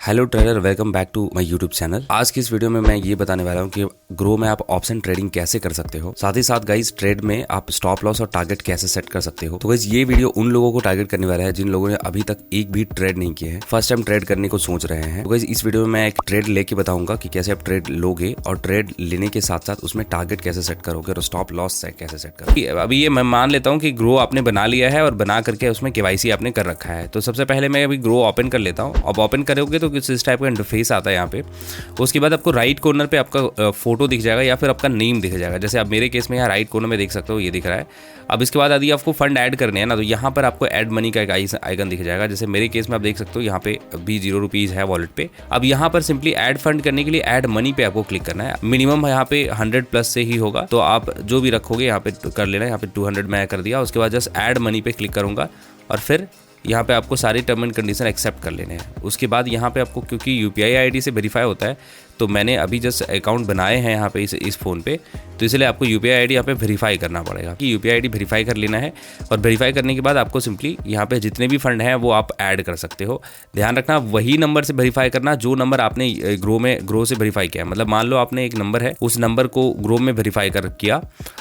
Hello trader, welcome back to my YouTube channel. आज की इस वीडियो में मैं ये बताने वाला हूँ कि ग्रो में आप ऑप्शन ट्रेडिंग कैसे कर सकते हो, साथ ही साथ गाइस ट्रेड में आप स्टॉप लॉस और टारगेट कैसे सेट कर सकते हो। तो गाइस ये वीडियो उन लोगों को टारगेट करने वाला है जिन लोगों ने अभी तक एक भी ट्रेड नहीं किया है, फर्स्ट टाइम ट्रेड करने को सोच रहे हैं। तो गाइस इस वीडियो में मैं एक ट्रेड लेके बताऊंगा कि कैसे आप ट्रेड लोगे और ट्रेड लेने के साथ साथ उसमें टारगेट कैसे सेट करोगे और स्टॉप लॉस कैसे सेट करोगे। अभी ये मैं मान लेता हूँ कि ग्रो आपने बना लिया है और बना करके उसमें केवाईसी आपने कर रखा है। तो सबसे पहले मैं अभी ग्रो ओपन कर लेता हूँ। अब ओपन करोगे तो कुछ इस टाइप का फेस आता है यहाँ पे। उसके बाद आपको राइट कॉर्नर पे आपका फोटो दिख जाएगा या फिर आपका नेम दिख जाएगा। जैसे आप मेरे केस में यहाँ राइट कॉर्नर में देख सकते हो, ये दिख रहा है। अब इसके बाद यदि आपको फंड ऐड करने हैं ना, तो यहाँ पर आपको ऐड मनी का एक आइकन दिख जाएगा। जैसे मेरे केस में आप देख सकते हो यहाँ पे भी 0 रुपीज है वॉलेट पे। अब यहाँ पर सिंपली ऐड फंड करने के लिए ऐड मनी पे आपको क्लिक करना है। मिनिमम यहाँ पे 100 प्लस से ही होगा, तो आप जो भी रखोगे यहाँ पे कर लेना। यहाँ पे 200 मैं कर दिया। उसके बाद जस्ट ऐड मनी पे क्लिक करूंगा और फिर यहाँ पे आपको सारे टर्म एंड कंडीशन एक्सेप्ट कर लेने हैं। उसके बाद यहाँ पे आपको, क्योंकि यूपीआई आईडी से वेरीफाई होता है, तो मैंने अभी जस्ट अकाउंट बनाए हैं यहाँ पे इस फ़ोन पे, तो इसलिए आपको यूपीआई आईडी यहाँ पे वेरीफाई करना पड़ेगा कि यूपीआई आईडी वेरीफाई कर लेना है। और वेरीफाई करने के बाद आपको सिंपली यहाँ पे जितने भी फंड हैं वो आप ऐड कर सकते हो। ध्यान रखना वही नंबर से वेरीफाई करना जो नंबर आपने ग्रो से वेरीफाई किया। मतलब मान लो आपने एक नंबर है, उस नंबर को ग्रो में वेरीफाई कर किया।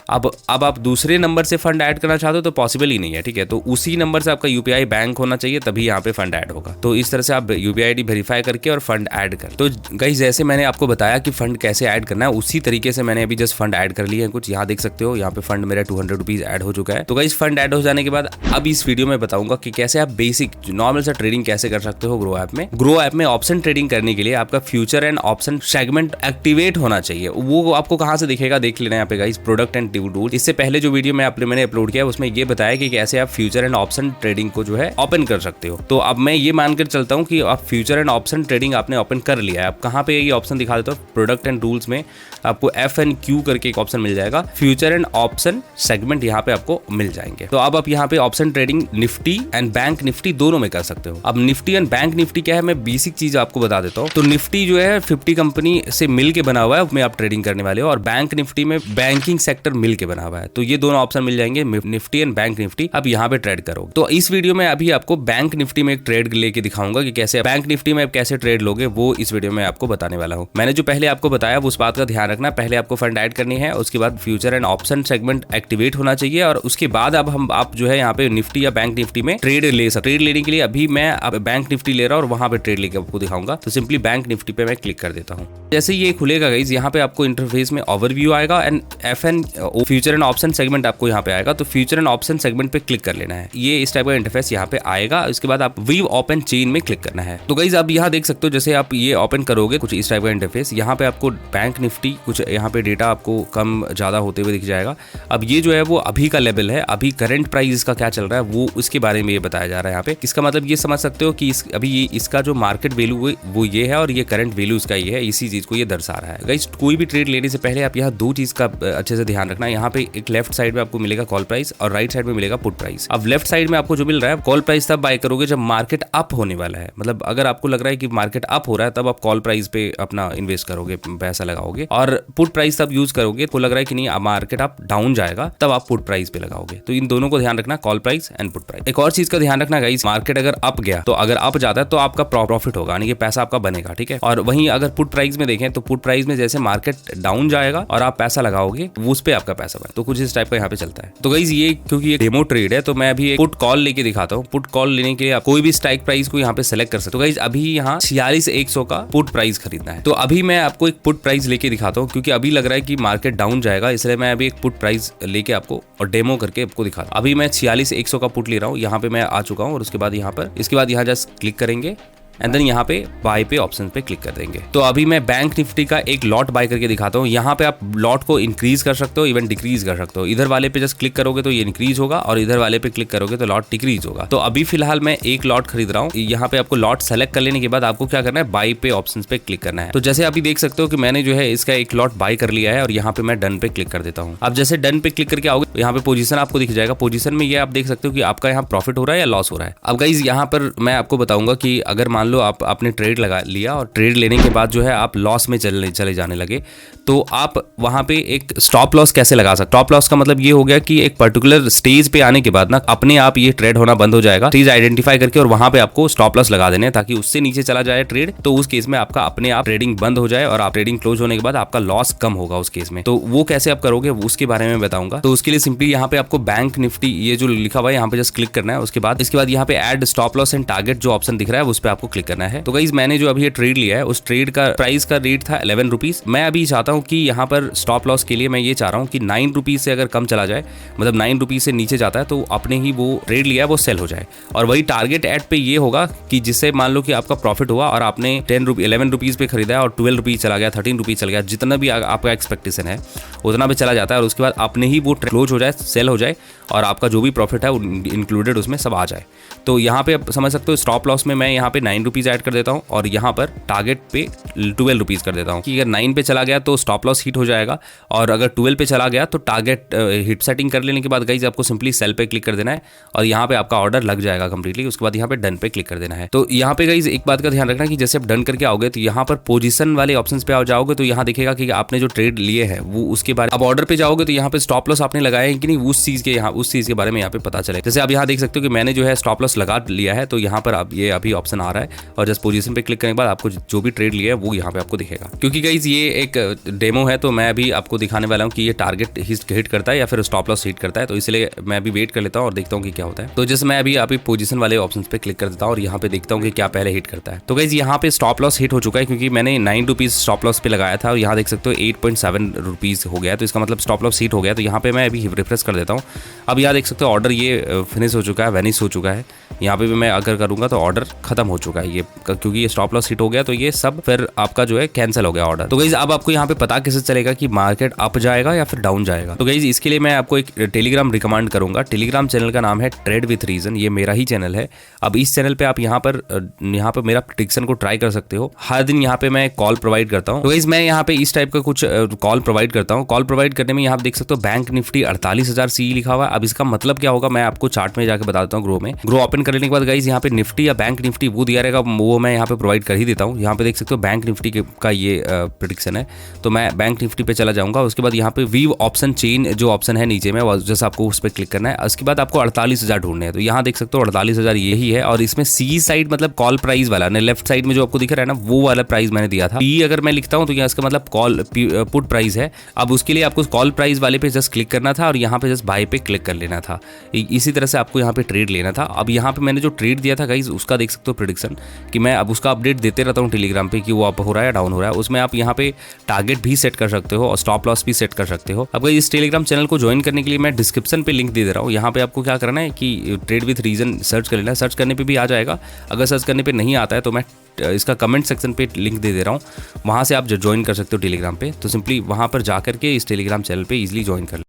अब आप दूसरे नंबर से फंड ऐड करना चाहते हो तो पॉसिबल ही नहीं है, ठीक है। तो उसी नंबर से आपका यूपीआई बैंक होना चाहिए, तभी यहाँ पे फंड ऐड होगा। तो इस तरह से आप यूपीआई आईडी वेरीफाई करके और फंड ऐड कर। तो गाइस जैसे मैंने आपको बताया कि फंड कैसे ऐड करना है, उसी तरीके से मैंने अभी जस्ट फंड ऐड कर लिए हैं कुछ। यहाँ देख सकते हो, यहाँ पे फंड मेरा 200 रुपीज ऐड हो चुका है। तो गाइस फंड ऐड हो जाने के बाद अब इस वीडियो में बताऊंगा कि कैसे आप बेसिक नॉर्मल सा ट्रेडिंग कैसे कर सकते हो ग्रो ऐप में। ग्रो ऐप में ऑप्शन ट्रेडिंग करने के लिए आपका future and option segment activate होना चाहिए। वो आपको कहाँ से दिखेगा देख लेना यहाँ पे गाइस, प्रोडक्ट एंड टूल। इससे पहले जो वीडियो मैंने अपलोड किया उसमें ये बताया कि कैसे आप फ्यूचर एंड ऑप्शन ट्रेडिंग को जो है ओपन कर सकते हो। तो अब मैं ये मानकर चलता हूँ कि आप फ्यूचर एंड ऑप्शन ट्रेडिंग आपने ओपन कर लिया है। अब कहाँ पे ये ऑप्शन दिखा देता हूँ, प्रोडक्ट एंड रूल्स में आपको FNQ करके एक ऑप्शन मिल जाएगा। फ्यूचर एंड ऑप्शन सेगमेंट यहाँ पे आपको मिल जाएंगे। तो अब आप यहाँ पे option trading Nifty and bank Nifty दोनों में कर सकते हो। अब निफ्टी एंड बैंक निफ्टी क्या है, मैं बेसिक चीज आपको बता देता हूँ। तो निफ्टी जो है 50 कंपनी से मिल के बना हुआ है, उसमें आप ट्रेडिंग करने वाले हो। और बैंक निफ्टी में बैंकिंग सेक्टर मिल के बना हुआ है। तो ये दोनों ऑप्शन मिल जाएंगे, निफ्टी एंड बैंक निफ्टी। अब यहाँ पे ट्रेड करोगे। तो इस वीडियो में अभी आपको बैंक निफ्टी में एक ट्रेड लेके दिखाऊंगा कि कैसे बैंक निफ्टी में आप कैसे ट्रेड लोगे, वो इस वीडियो में आपको बताने वाला हूँ। मैंने जो पहले आपको बताया उस बात का ध्यान रखना। पहले आपको फंड ऐड करनी है, उसके बाद future and option segment activate होना चाहिए, और उसके बाद अब आप जो है यहाँ पे निफ्टी या बैंक निफ्टी में ट्रेड ले सकते। ट्रेड लेने के लिए अभी मैं अब बैंक निफ्टी ले रहा हूँ और वहां पे ट्रेड लेके आपको दिखाऊंगा। तो सिंपली बैंक निफ्टी पे मैं क्लिक कर देता हूँ। जैसे ये खुलेगा गाइस, यहाँ पे आपको इंटरफेस में ओवरव्यू आएगा and future and option segment आपको यहाँ पे आएगा। तो फ्यूचर एंड ऑप्शन सेगमेंट पे क्लिक कर लेना है। ये इस टाइप का इंटरफेस यहाँ पे आएगा। उसके बाद आप वीव ओपन चेन में क्लिक करना है। तो गाइस आप यहाँ देख सकते हो, जैसे आप ये ओपन करोगे कुछ इस टाइप का इंटरफेस। यहाँ पे आपको बैंक निफ्टी कुछ यहाँ पे डेटा आपको कम ज्यादा होते हुए दिख जाएगा। अब ये जो है वो अभी का लेवल है, अभी करंट प्राइस इसका क्या चल रहा है वो उसके बारे में ये बताया जा रहा है यहाँ पे। इसका मतलब ये समझ सकते हो कि अभी इसका जो मार्केट वैल्यू वो ये है और ये करंट वैल्यू इसका ये है। इसी चीज को ये दर्शा रहा है। गाइस कोई भी ट्रेड लेने से पहले आप यहाँ दो चीज का अच्छे से ध्यान रखना। यहाँ पे एक लेफ्ट साइड में आपको मिलेगा कॉल प्राइस और राइट साइड में मिलेगा पुट प्राइस। अब लेफ्ट साइड में आपको जो मिल रहा है कॉल प्राइस तब बाय करोगे जब मार्केट अप होने वाला है। मतलब अगर आपको लग रहा है कि मार्केट अप हो रहा है तब आप कॉल प्राइस पे अपना इन्वेस्ट करोगे, पैसा लगाओगे। और पुट प्राइस तब यूज करोगे को लग रहा है कि नहीं मार्केट अप डाउन जाएगा तब आप पुट प्राइस पे लगाओगे। तो इन दोनों को ध्यान रखना, call price and put price. एक और चीज का ध्यान रखना गाइस, मार्केट अगर अप गया तो अगर अप जाता है तो आपका प्रॉफिट होगा, यानी कि पैसा आपका बनेगा, ठीक है। और वहीं अगर पुट प्राइस में देखें तो पुट प्राइस में जैसे मार्केट डाउन जाएगा और आप पैसा लगाओगे उस पे आपका पैसा बने। तो कुछ इस टाइप का यहाँ पे चलता है। तो गाइस ये क्योंकि ये डेमो ट्रेड है तो मैं अभी एक पुट कॉल लेके दिखाता हूँ। पुट कॉल लेने के लिए आप कोई भी स्ट्राइक प्राइस को यहाँ पे सेलेक्ट कर सकते हो। तो गाइस अभी यहाँ 46,100 का पुट प्राइस खरीदना है। तो अभी मैं आपको एक पुट प्राइस लेके दिखाता हूँ, क्योंकि अभी लग रहा है कि मार्केट डाउन जाएगा, इसलिए मैं अभी एक पुट प्राइस लेके आपको और डेमो करके आपको दिखाता हूँ। अभी मैं 46,100 का पुट ले रहा हूँ। यहाँ पे मैं आ चुका हूँ और उसके बाद यहाँ जस्ट क्लिक करेंगे एंड देन यहाँ पे बाय पे ऑप्शन पे क्लिक कर देंगे। तो अभी मैं बैंक निफ्टी का एक लॉट बाय करके दिखाता हूँ। यहाँ पे आप लॉट को इंक्रीज कर सकते हो, इवन डिक्रीज कर सकते हो। इधर वाले पे जस्ट क्लिक करोगे तो ये इंक्रीज होगा और इधर वाले पे क्लिक करोगे तो लॉट डिक्रीज होगा। तो अभी फिलहाल मैं एक लॉट खरीद रहा हूँ। यहाँ पे आपको लॉट सेलेक्ट कर लेने के बाद आपको क्या करना है, बाय पे ऑप्शन पे क्लिक करना है। तो जैसे अभी देख सकते हो कि मैंने जो है इसका एक लॉट बाय कर लिया है और यहाँ पे मैं डन पे क्लिक कर देता हूँ। अब जैसे डन पे क्लिक करके आओगे यहाँ पे पोजीशन आपको दिख जाएगा। पोजीशन में ये आप देख सकते हो कि आपका यहाँ प्रॉफिट हो रहा है या लॉस हो रहा है। अब गाइस यहाँ पर मैं आपको बताऊंगा कि अगर मान लो आप आपने ट्रेड लगा लिया और ट्रेड लेने के बाद जो है आप लॉस में चले जाने लगे, तो आप वहां पे एक स्टॉप लॉस कैसे लगा सकते। स्टॉप लॉस का मतलब ये हो गया कि एक पर्टिकुलर स्टेज पे आने के बाद ना अपने आप ये ट्रेड होना बंद हो जाएगा, स्टेज आइडेंटिफाई करके, और वहां पे आपको स्टॉप लॉस लगा देने ताकि उससे नीचे चला जाए ट्रेड, तो उस केस में आपका अपने आप ट्रेडिंग बंद हो जाए और आप ट्रेडिंग क्लोज होने के बाद आपका लॉस कम होगा उस केस में। तो वो कैसे आप करोगे उसके बारे में बताऊंगा। तो उसके लिए सिंपली यहाँ पे आपको बैंक निफ्टी ये जो लिखा हुआ है यहाँ पे जस्ट क्लिक करना है। उसके बाद यहाँ पे add stop loss and target जो ऑप्शन दिख रहा है उस पर आपको क्लिक करना है। तो गाइस मैंने जो अभी ये ट्रेड लिया है उस ट्रेड का प्राइस का रेट था 11 रुपीज। मैं अभी चाहता हूँ कि यहाँ पर स्टॉप लॉस के लिए मैं ये चाह रहा हूँ कि 9 रुपीज से अगर कम चला जाए, मतलब 9 रुपीज से नीचे जाता है तो अपने ही वो ट्रेड लिया है वो सेल हो जाए। और वही टारगेट ऐड पे ये होगा कि जिससे मान लो कि आपका प्रॉफिट हुआ और आपने 11 रुपीज पे खरीदा है और 12 रुपीज चला गया, 13 रुपीज चला गया, जितना भी आपका एक्सपेक्टेशन है उतना भी चला जाता है और उसके बाद अपने ही वो क्लोज हो जाए, सेल हो जाए और आपका जो भी प्रॉफिट है इंक्लूडेड उसमें सब आ जाए। तो यहाँ पे आप समझ सकते हो स्टॉप लॉस में मैं यहाँ पे 9 रुपीज ऐड कर देता हूँ और यहाँ पर टारगेट पे 12 रुपीज कर देता हूँ कि अगर 9 पे चला गया तो स्टॉप लॉस हिट हो जाएगा और अगर 12 पे चला गया तो टारगेट हिट सेटिंग कर लेने के बाद गाइस आपको सिंपली सेल पे क्लिक कर देना है और यहाँ पे आपका ऑर्डर लग जाएगा कंप्लीटली। उसके बाद यहाँ पे डन पे क्लिक कर देना है। तो यहाँ पे गाइस एक बात का ध्यान रखना कि जैसे आप डन करके आओगे तो यहाँ पर पोजीशन वाले ऑप्शन पे आ जाओगे तो यहाँ दिखेगा कि आपने जो ट्रेड लिए है वो उसके बारे, अब ऑर्डर पे जाओगे तो यहाँ पे स्टॉप लॉस आपने लगाया है कि नहीं उस चीज के बारे में यहाँ पे पता चले। जैसे आप यहाँ देख सकते हो कि मैंने जो है स्टॉप लॉस लगा लिया है, तो यहाँ पर अब ये अभी ऑप्शन आ रहा है और जस्ट पोजीशन पे क्लिक करने के बाद आपको जो भी ट्रेड लिया है वो यहाँ पे आपको दिखेगा। क्योंकि गाइस ये एक डेमो है तो मैं अभी आपको दिखाने वाला हूँ कि ये टारगेट हिट करता है या फिर स्टॉप लॉस हिट करता है, तो इसलिए मैं अभी वेट कर लेता हूँ और देखता हूँ कि क्या होता है। तो जैसे मैं अभी पोजीशन वाले ऑप्शन पे क्लिक कर देता हूँ और यहाँ पे देखता हूँ कि क्या पहले हिट करता है। तो गाइस यहाँ पे स्टॉप लॉस हिट हो चुका है क्योंकि मैंने 9 रुपीज स्टॉप लॉस पे लगाया था और यहाँ देख सकते हो 8.7 रुपीज हो गया, तो इसका मतलब स्टॉप लॉस हिट हो गया। तो यहाँ पे मैं अभी रिफ्रेश कर देता हूँ। अब यहाँ देख सकते हो ऑर्डर ये फिनिश हो चुका है, वेनिश हो चुका है। यहाँ पे भी मैं अगर करूँगा तो ऑर्डर खत्म हो चुका है ये, क्योंकि ये स्टॉप लॉस हिट हो गया तो ये सब फिर आपका जो है कैंसिल हो गया ऑर्डर। तो गाइस अब आपको यहाँ पे पता कैसे चलेगा कि मार्केट अप जाएगा या फिर डाउन जाएगा। तो गाइस इसके लिए मैं आपको एक टेलीग्राम रिकमेंड करूंगा। टेलीग्राम चैनल का नाम है ट्रेड विथ रीजन, ये मेरा ही चैनल है। अब इस चैनल पे आप यहाँ पर मेरा प्रेडिक्शन को ट्राई कर सकते हो। हर दिन यहाँ पे मैं कॉल प्रोवाइड करता हूँ। तो गाइस मैं यहाँ पे इस टाइप का कुछ कॉल प्रोवाइड करता हूँ। कॉल प्रोवाइड करने में यहाँ देख सकते हो बैंक निफ्टी 48,000 सी लिखा हुआ है। अब इसका मतलब क्या होगा मैं आपको चार्ट में जाकर बता देता हूँ। ग्रो ओपन करने के बाद गाइस यहाँ पे निफ्टी या बैंक निफ्टी वो दिया रहेगा, वो मैं यहाँ पे प्रोवाइड कर ही देता हूँ। यहाँ पे देख सकते हो बैंक निफ्टी का ये प्रेडिक्शन है, तो मैं बैंक निफ्टी पे चला जाऊंगा। उसके बाद यहाँ पे वीव ऑप्शन चेन जो ऑप्शन है नीचे में, जैसे आपको उस पर क्लिक करना है। उसके बाद आपको 48,000 ढूंढने हैं, तो यहाँ देख सकते हो 48,000 यही है और इसमें सी साइड मतलब कॉल प्राइस वाला लेफ्ट साइड में जो आपको दिख रहा है ना वो वाला प्राइस मैंने दिया था। पी अगर मैं लिखता हूँ तो यहाँ इसका मतलब कॉल पुट प्राइस है। अब उसके लिए आपको कॉल प्राइस वाले पे जस्ट क्लिक करना था और यहाँ पे जस्ट बाय पे क्लिक कर लेना था। इसी तरह से आपको यहाँ पे ट्रेड लेना था। अब यहाँ पे मैंने जो ट्रेड दिया था गाइस उसका देख सकते हो प्रेडिक्शन कि मैं अब उसका अपडेट देते रहता हूँ टेलीग्राम पे कि वो अप हो रहा है या डाउन हो रहा है। उसमें आप यहाँ पे टारगेट भी सेट कर सकते हो और स्टॉप लॉस भी सेट कर सकते हो। अब इस टेलीग्राम चैनल को ज्वाइन करने के लिए मैं डिस्क्रिप्शन पे लिंक दे रहा हूँ। यहाँ पे आपको क्या करना है कि ट्रेड विथ रीजन सर्च कर लेना है। सर्च करने पे भी आ जाएगा, अगर सर्च करने पे नहीं आता है तो मैं इसका कमेंट सेक्शन पे लिंक दे रहा हूँ, वहाँ से आप ज्वाइन कर सकते हो टेलीग्राम पे। तो सिंपली वहाँ पर जाकर के इस टेलीग्राम चैनल पे इजीली ज्वाइन कर